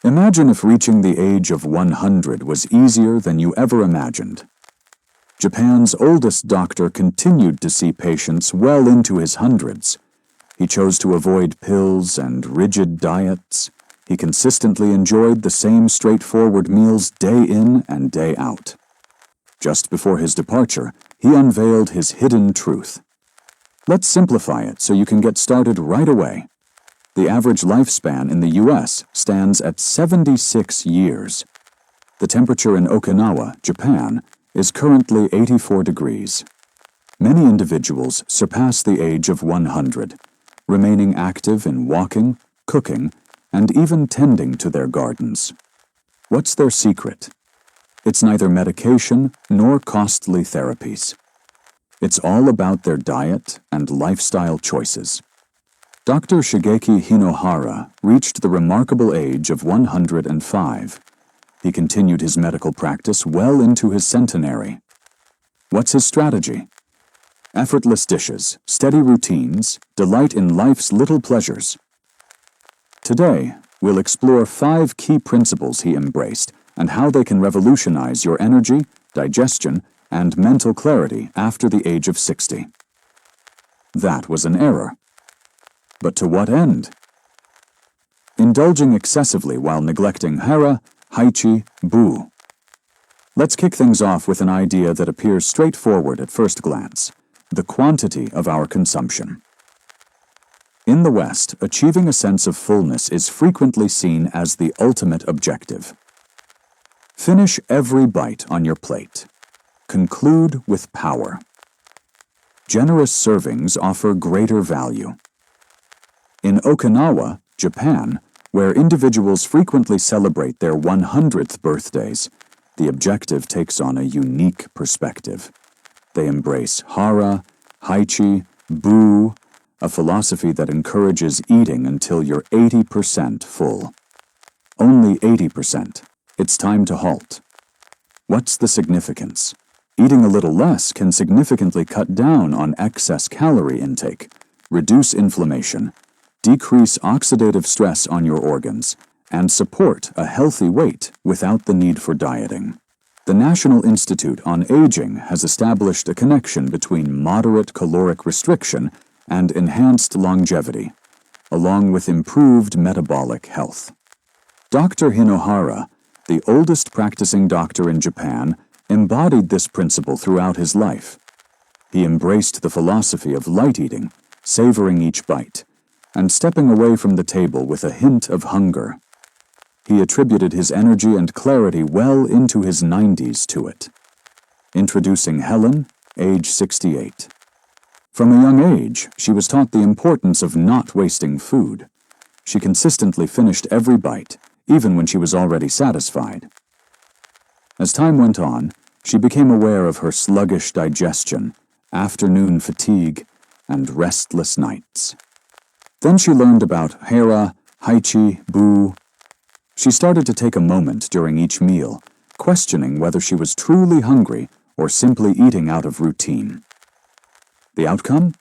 Imagine if reaching the age of 100 was easier than you ever imagined. Japan's oldest doctor continued to see patients well into his hundreds. He chose to avoid pills and rigid diets. He consistently enjoyed the same straightforward meals day in and day out. Just before his departure, he unveiled his hidden truth. Let's simplify it so you can get started right away. The average lifespan in the U.S. stands at 76 years. The temperature in Okinawa, Japan, is currently 84 degrees. Many individuals surpass the age of 100, remaining active in walking, cooking, and even tending to their gardens. What's their secret? It's neither medication nor costly therapies. It's all about their diet and lifestyle choices. Dr. Shigeki Hinohara reached the remarkable age of 105. He continued his medical practice well into his centenary. What's his strategy? Effortless dishes, steady routines, delight in life's little pleasures. Today, we'll explore 5 key principles he embraced and how they can revolutionize your energy, digestion, and mental clarity after the age of 60. That was an error. But to what end? Indulging excessively while neglecting hara, haichi, bu. Let's kick things off with an idea that appears straightforward at first glance: the quantity of our consumption. In the West, achieving a sense of fullness is frequently seen as the ultimate objective. Finish every bite on your plate. Conclude with power. Generous servings offer greater value. In Okinawa, Japan, where individuals frequently celebrate their 100th birthdays, the objective takes on a unique perspective. They embrace hara, haichi, bu, a philosophy that encourages eating until you're 80% full. Only 80%. It's time to halt. What's the significance? Eating a little less can significantly cut down on excess calorie intake, reduce inflammation, decrease oxidative stress on your organs, and support a healthy weight without the need for dieting. The National Institute on Aging has established a connection between moderate caloric restriction and enhanced longevity, along with improved metabolic health. Dr. Hinohara, the oldest practicing doctor in Japan, embodied this principle throughout his life. He embraced the philosophy of light eating, savoring each bite, and stepping away from the table with a hint of hunger. He attributed his energy and clarity well into his 90s to it. Introducing Helen, age 68. From a young age, she was taught the importance of not wasting food. She consistently finished every bite, even when she was already satisfied. As time went on, she became aware of her sluggish digestion, afternoon fatigue, and restless nights. Then she learned about hara, haichi, bu. She started to take a moment during each meal, questioning whether she was truly hungry or simply eating out of routine. The outcome?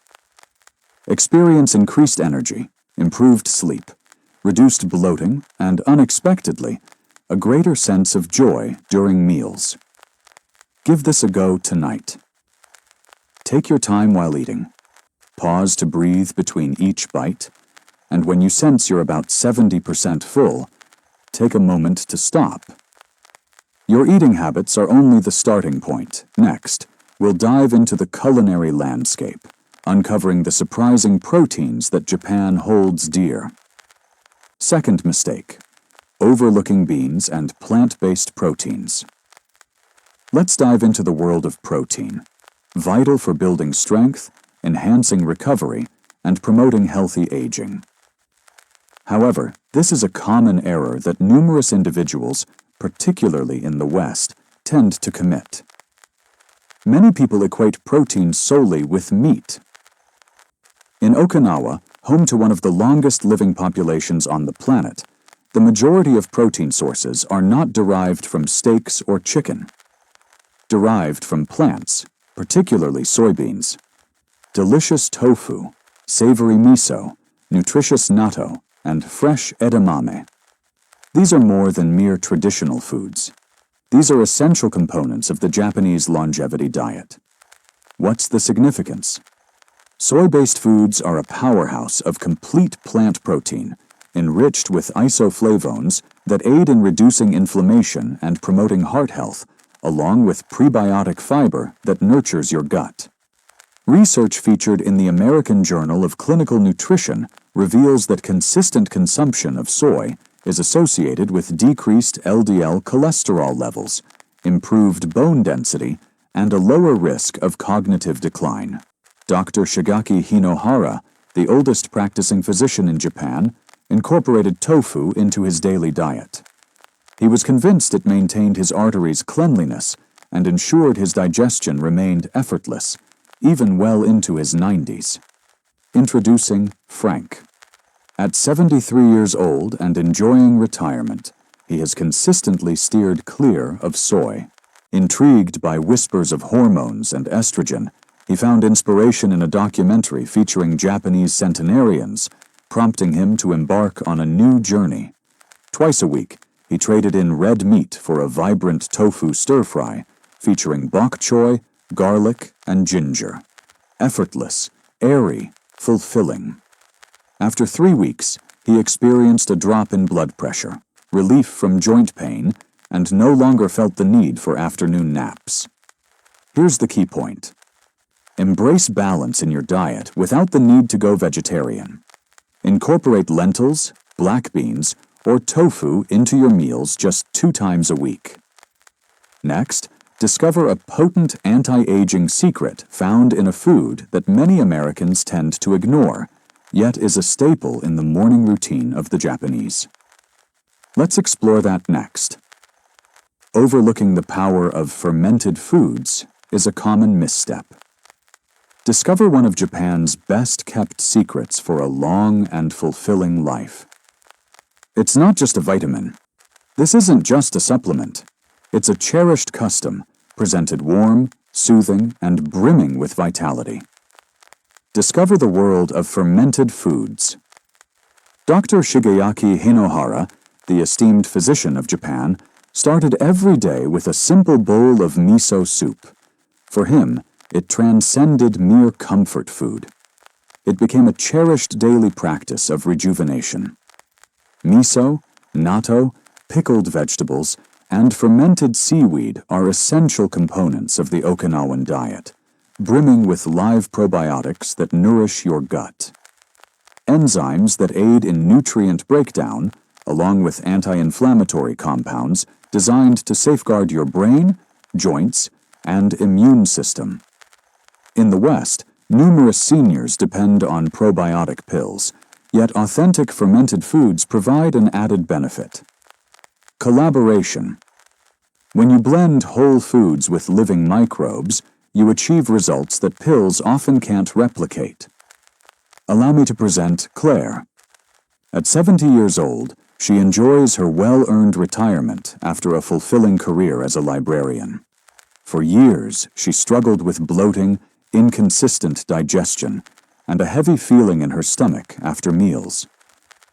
Experience increased energy, improved sleep, reduced bloating, and unexpectedly, a greater sense of joy during meals. Give this a go tonight. Take your time while eating. Pause to breathe between each bite, and when you sense you're about 70% full, take a moment to stop. Your eating habits are only the starting point. Next, we'll dive into the culinary landscape, uncovering the surprising proteins that Japan holds dear. Second mistake: overlooking beans and plant-based proteins. Let's dive into the world of protein, vital for building strength, enhancing recovery, and promoting healthy aging. However, this is a common error that numerous individuals, particularly in the West, tend to commit. Many people equate protein solely with meat. In Okinawa, home to one of the longest living populations on the planet, the majority of protein sources are not derived from steaks or chicken. Derived from plants, particularly soybeans. Delicious tofu, savory miso, nutritious natto, and fresh edamame. These are more than mere traditional foods. These are essential components of the Japanese longevity diet. What's the significance? Soy-based foods are a powerhouse of complete plant protein, enriched with isoflavones that aid in reducing inflammation and promoting heart health, along with prebiotic fiber that nurtures your gut. Research featured in the American Journal of Clinical Nutrition reveals that consistent consumption of soy is associated with decreased LDL cholesterol levels, improved bone density, and a lower risk of cognitive decline. Dr. Shigaki Hinohara, the oldest practicing physician in Japan, incorporated tofu into his daily diet. He was convinced it maintained his arteries' cleanliness and ensured his digestion remained effortless, even well into his 90s. Introducing Frank. At 73 years old and enjoying retirement, he has consistently steered clear of soy. Intrigued by whispers of hormones and estrogen, he found inspiration in a documentary featuring Japanese centenarians, prompting him to embark on a new journey. Twice a week, he traded in red meat for a vibrant tofu stir-fry, featuring bok choy, garlic, and ginger. Effortless, airy, fulfilling. After 3 weeks, he experienced a drop in blood pressure, relief from joint pain, and no longer felt the need for afternoon naps. Here's the key point. Embrace balance in your diet without the need to go vegetarian. Incorporate lentils, black beans, or tofu into your meals just 2 times a week. Next, discover a potent anti-aging secret found in a food that many Americans tend to ignore, yet is a staple in the morning routine of the Japanese. Let's explore that next. Overlooking the power of fermented foods is a common misstep. Discover one of Japan's best-kept secrets for a long and fulfilling life. It's not just a vitamin. This isn't just a supplement. It's a cherished custom, presented warm, soothing, and brimming with vitality. Discover the world of fermented foods. Dr. Shigeyaki Hinohara, the esteemed physician of Japan, started every day with a simple bowl of miso soup. For him, it transcended mere comfort food. It became a cherished daily practice of rejuvenation. Miso, natto, pickled vegetables, and fermented seaweed are essential components of the Okinawan diet, brimming with live probiotics that nourish your gut. Enzymes that aid in nutrient breakdown, along with anti-inflammatory compounds designed to safeguard your brain, joints, and immune system. In the West, numerous seniors depend on probiotic pills, yet authentic fermented foods provide an added benefit. Collaboration. When you blend whole foods with living microbes, you achieve results that pills often can't replicate. Allow me to present Claire. At 70 years old, she enjoys her well-earned retirement after a fulfilling career as a librarian. For years, she struggled with bloating, inconsistent digestion, and a heavy feeling in her stomach after meals.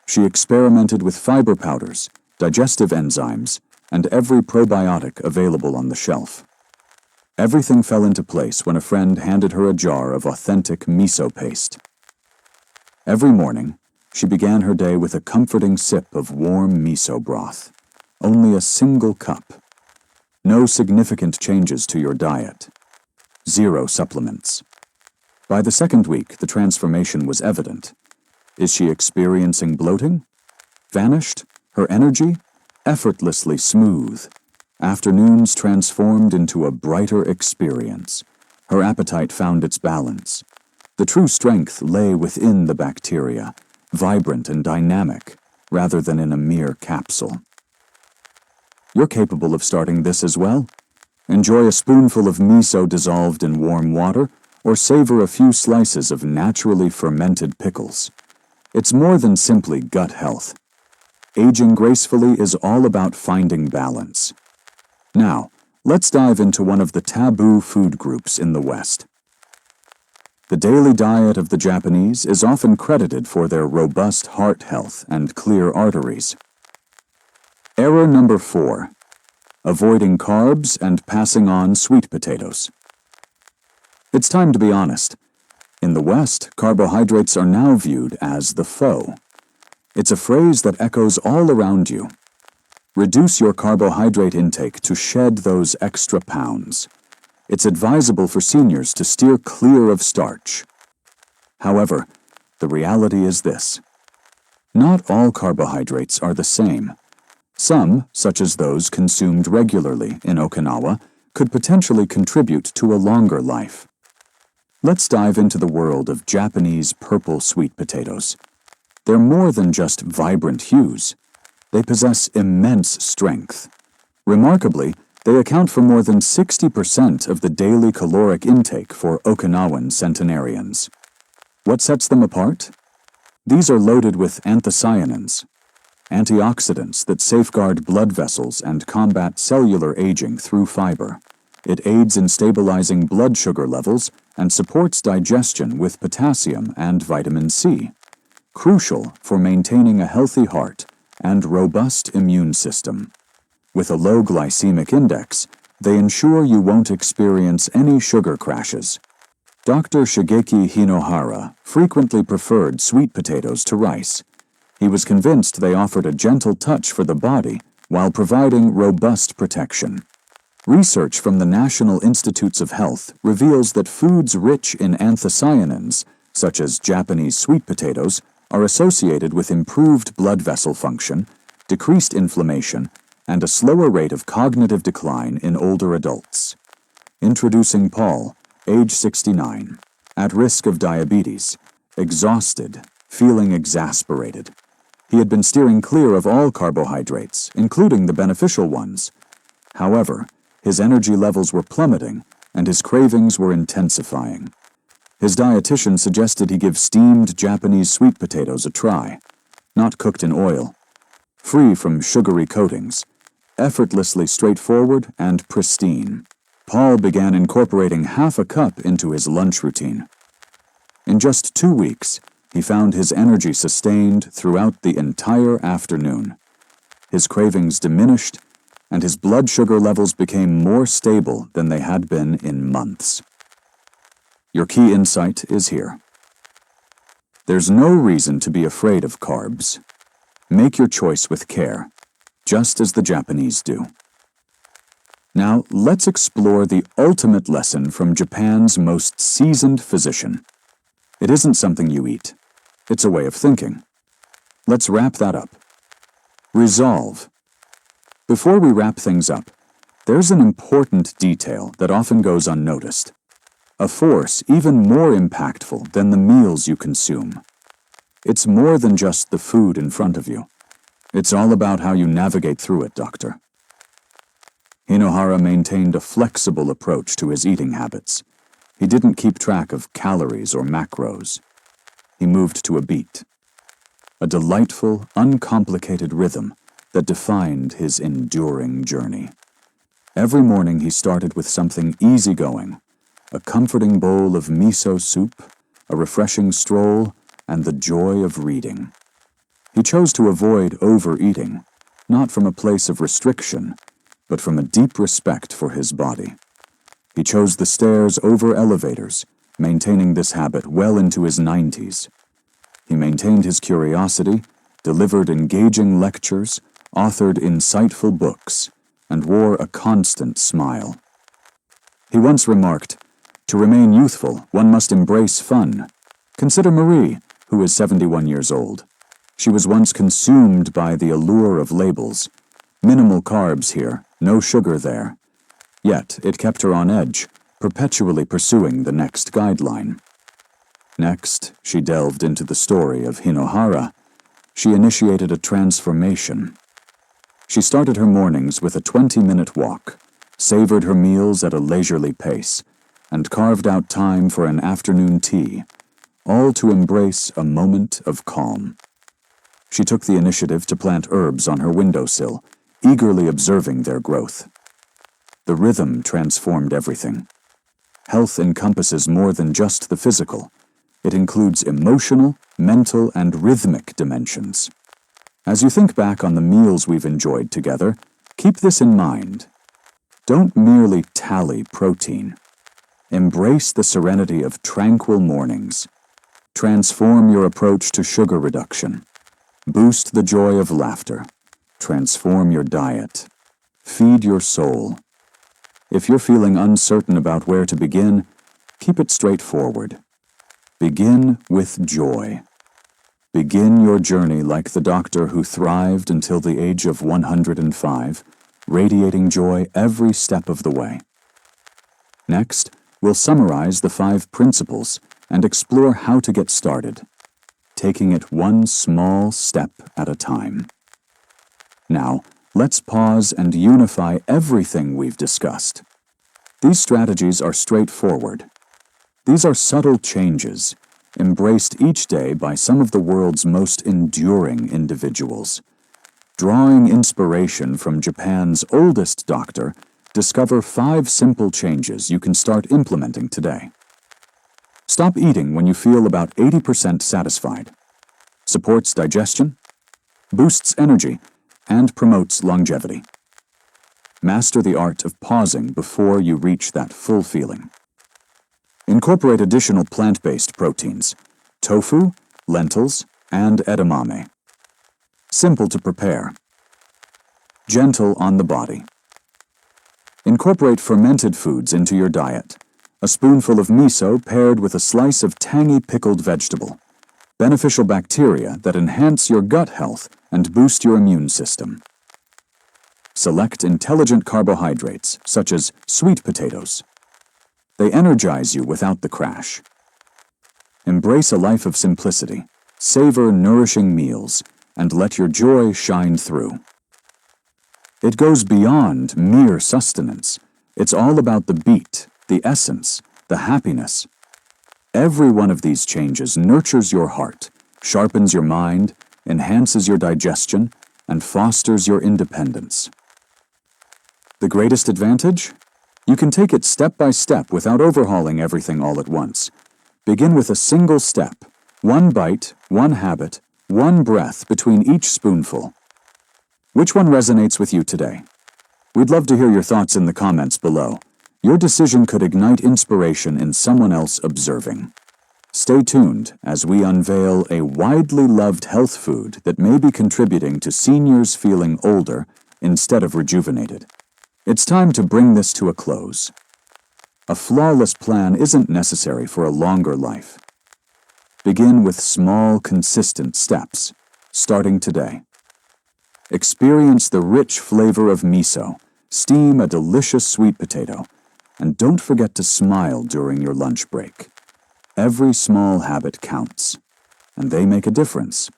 She experimented with fiber powders, digestive enzymes, and every probiotic available on the shelf. Everything fell into place when a friend handed her a jar of authentic miso paste. Every morning, she began her day with a comforting sip of warm miso broth. Only a single cup. No significant changes to your diet. 0 supplements. By the second week, the transformation was evident. Is she experiencing bloating? Vanished? Her energy? Effortlessly smooth. Afternoons transformed into a brighter experience. Her appetite found its balance. The true strength lay within the bacteria, vibrant and dynamic, rather than in a mere capsule. You're capable of starting this as well. Enjoy a spoonful of miso dissolved in warm water, or savor a few slices of naturally fermented pickles. It's more than simply gut health. Aging gracefully is all about finding balance. Now, let's dive into one of the taboo food groups in the West. The daily diet of the Japanese is often credited for their robust heart health and clear arteries. Error number 4. Avoiding carbs and passing on sweet potatoes. It's time to be honest. In the West, carbohydrates are now viewed as the foe. It's a phrase that echoes all around you. Reduce your carbohydrate intake to shed those extra pounds. It's advisable for seniors to steer clear of starch. However, the reality is this. Not all carbohydrates are the same. Some, such as those consumed regularly in Okinawa, could potentially contribute to a longer life. Let's dive into the world of Japanese purple sweet potatoes. They're more than just vibrant hues. They possess immense strength. Remarkably, they account for more than 60% of the daily caloric intake for Okinawan centenarians. What sets them apart? These are loaded with anthocyanins, antioxidants that safeguard blood vessels and combat cellular aging through fiber. It aids in stabilizing blood sugar levels and supports digestion with potassium and vitamin C, crucial for maintaining a healthy heart and robust immune system. With a low glycemic index, they ensure you won't experience any sugar crashes. Dr. Shigeki Hinohara frequently preferred sweet potatoes to rice. He was convinced they offered a gentle touch for the body while providing robust protection. Research from the National Institutes of Health reveals that foods rich in anthocyanins, such as Japanese sweet potatoes, are associated with improved blood vessel function, decreased inflammation, and a slower rate of cognitive decline in older adults. Introducing Paul, age 69, at risk of diabetes, exhausted, feeling exasperated. He had been steering clear of all carbohydrates, including the beneficial ones. However, his energy levels were plummeting, and his cravings were intensifying. His dietitian suggested he give steamed Japanese sweet potatoes a try, not cooked in oil, free from sugary coatings, effortlessly straightforward and pristine. Paul began incorporating half a cup into his lunch routine. In just 2 weeks, he found his energy sustained throughout the entire afternoon. His cravings diminished, and his blood sugar levels became more stable than they had been in months. Your key insight is here. There's no reason to be afraid of carbs. Make your choice with care, just as the Japanese do. Now, let's explore the ultimate lesson from Japan's most seasoned physician. It isn't something you eat. It's a way of thinking. Let's wrap that up. Resolve. Before we wrap things up, there's an important detail that often goes unnoticed. A force even more impactful than the meals you consume. It's more than just the food in front of you. It's all about how you navigate through it, Doctor. Hinohara maintained a flexible approach to his eating habits. He didn't keep track of calories or macros. He moved to a beat. A delightful, uncomplicated rhythm that defined his enduring journey. Every morning he started with something easygoing, a comforting bowl of miso soup, a refreshing stroll, and the joy of reading. He chose to avoid overeating, not from a place of restriction, but from a deep respect for his body. He chose the stairs over elevators, maintaining this habit well into his 90s. He maintained his curiosity, delivered engaging lectures, authored insightful books, and wore a constant smile. He once remarked, "To remain youthful, one must embrace fun. Consider Marie, who is 71 years old. She was once consumed by the allure of labels. Minimal carbs here, no sugar there. Yet it kept her on edge, perpetually pursuing the next guideline." Next, she delved into the story of Hinohara. She initiated a transformation. She started her mornings with a 20-minute walk, savored her meals at a leisurely pace, and carved out time for an afternoon tea, all to embrace a moment of calm. She took the initiative to plant herbs on her windowsill, eagerly observing their growth. The rhythm transformed everything. Health encompasses more than just the physical. It includes emotional, mental, and rhythmic dimensions. As you think back on the meals we've enjoyed together, keep this in mind. Don't merely tally protein. Embrace the serenity of tranquil mornings. Transform your approach to sugar reduction. Boost the joy of laughter. Transform your diet. Feed your soul. If you're feeling uncertain about where to begin, keep it straightforward. Begin with joy. Begin your journey like the doctor who thrived until the age of 105, radiating joy every step of the way. Next, we'll summarize the 5 principles and explore how to get started, taking it one small step at a time. Now, let's pause and unify everything we've discussed. These strategies are straightforward. These are subtle changes, embraced each day by some of the world's most enduring individuals. Drawing inspiration from Japan's oldest doctor, discover 5 simple changes you can start implementing today. Stop eating when you feel about 80% satisfied. Supports digestion, boosts energy, and promotes longevity. Master the art of pausing before you reach that full feeling. Incorporate additional plant-based proteins, tofu, lentils, and edamame. Simple to prepare. Gentle on the body. Incorporate fermented foods into your diet. A spoonful of miso paired with a slice of tangy pickled vegetable. Beneficial bacteria that enhance your gut health and boost your immune system. Select intelligent carbohydrates, such as sweet potatoes. They energize you without the crash. Embrace a life of simplicity, savor nourishing meals, and let your joy shine through. It goes beyond mere sustenance. It's all about the beat, the essence, the happiness. Every one of these changes nurtures your heart, sharpens your mind, enhances your digestion, and fosters your independence. The greatest advantage? You can take it step by step without overhauling everything all at once. Begin with a single step, one bite, one habit, one breath between each spoonful. Which one resonates with you today? We'd love to hear your thoughts in the comments below. Your decision could ignite inspiration in someone else observing. Stay tuned as we unveil a widely loved health food that may be contributing to seniors feeling older instead of rejuvenated. It's time to bring this to a close. A flawless plan isn't necessary for a longer life. Begin with small, consistent steps, starting today. Experience the rich flavor of miso, steam a delicious sweet potato, and don't forget to smile during your lunch break. Every small habit counts, and they make a difference.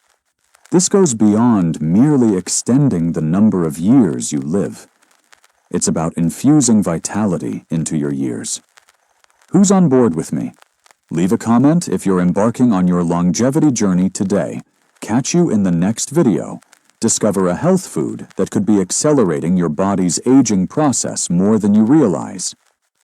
This goes beyond merely extending the number of years you live. It's about infusing vitality into your years. Who's on board with me? Leave a comment if you're embarking on your longevity journey today. Catch you in the next video. Discover a health food that could be accelerating your body's aging process more than you realize.